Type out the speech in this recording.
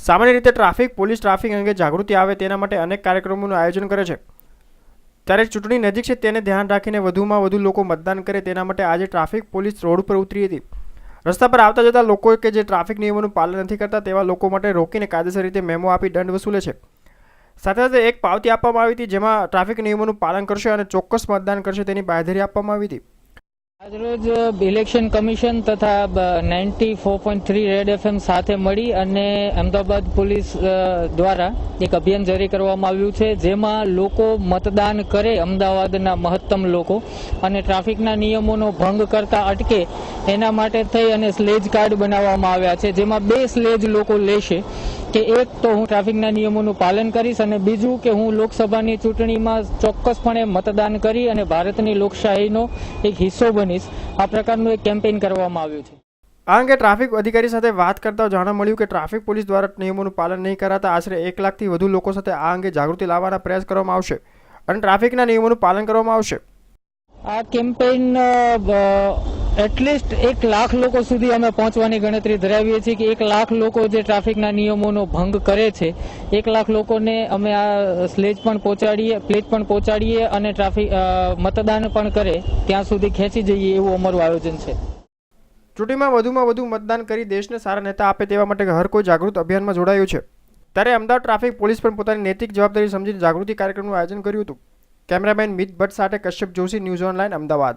સામાન્ય રીતે traffic police traffic અંગે જાગૃતિ આવે તેના માટે અનેક કાર્યક્રમોનું આયોજન કરે છે। ત્યારે ચૂંટણી નજીક છે તેને ધ્યાન રાખીને વધુમાં વધુ લોકો મતદાન કરે તેના માટે આજે ટ્રાફિક પોલીસ રોડ પર ઉતરી હતી। રસ્તા પર આવતા જતા લોકો કે જે ટ્રાફિક નિયમોનું પાલન નથી કરતા તેવા લોકો માટે રોકીને કાયદેસર રીતે મેમો આપી દંડ વસૂલે છે। સાથે સાથે એક પાવતી આપવામાં આવી હતી જેમાં ટ્રાફિક નિયમોનું પાલન કરશે અને ચોક્કસ મતદાન કરશે તેની બાંયધરી આપવામાં આવી હતી। આજરોજ ઇલેક્શન કમિશન તથા 94.3 રેડ એફએમ સાથે મળી અને અમદાવાદ પોલીસ દ્વારા એક અભિયાન જારી કરવામાં આવ્યું છે, જેમાં લોકો મતદાન કરે, અમદાવાદના મહત્તમ લોકો, અને ટ્રાફિકના નિયમોનો ભંગ કરતા અટકે એના માટે થઈ અને સ્લેજ કાર્ડ બનાવવામાં આવ્યા છે, જેમાં 2 સ્લેજ લોકો લેશે કે એક તો હું ટ્રાફિકના નિયમોનું પાલન કરીશ અને બીજું કે હું લોકસભાની ચૂંટણીમાં ચોક્કસપણે મતદાન કરી અને ભારતની લોકશાહીનો એક હિસ્સો બનીશ। આ પ્રકારનું એક કેમ્પેઇન કરવામાં આવ્યું છે। આ અંગે ટ્રાફિક અધિકારી સાથે વાત કરતા જાણવા મળ્યું કે ટ્રાફિક પોલીસ દ્વારા નિયમોનું પાલન નહીં કરાતા આશરે 1 લાખથી વધુ લોકો સાથે આ અંગે જાગૃતિ લાવવાના પ્રયાસ કરવામાં આવશે અને ટ્રાફિકના નિયમોનું પાલન કરવામાં આવશે। આ કેમ્પેઇન એટલીસ્ટ 1 લાખ લોકો સુધી અમે પહોંચવાની ગણતરી ધરાવીએ છીએ કે 1 લાખ લોકો જે ટ્રાફિકના નિયમોનો ભંગ કરે છે, 1 લાખ લોકોને અમે આ સ્લેજ પણ પહોંચાડીએ અને ટ્રાફિક મતદાન પણ કરે ત્યાં સુધી ખેંચી જઈએ એવું અમારું આયોજન છે। ચૂંટણીમાં વધુમાં વધુ મતદાન કરી દેશને સારા નેતા આપે તેવા માટે હર કોઈ જાગૃત અભિયાનમાં જોડાયું છે। ત્યારે અમદાવાદ ટ્રાફિક પોલીસ પણ પોતાની નૈતિક જવાબદારી સમજીને જાગૃતિ કાર્યક્રમનું આયોજન કર્યું હતું। કેમેરામેન મિત ભટ્ટ સાથે કશ્યપ જોશી, ન્યૂઝ ઓનલાઈન, અમદાવાદ।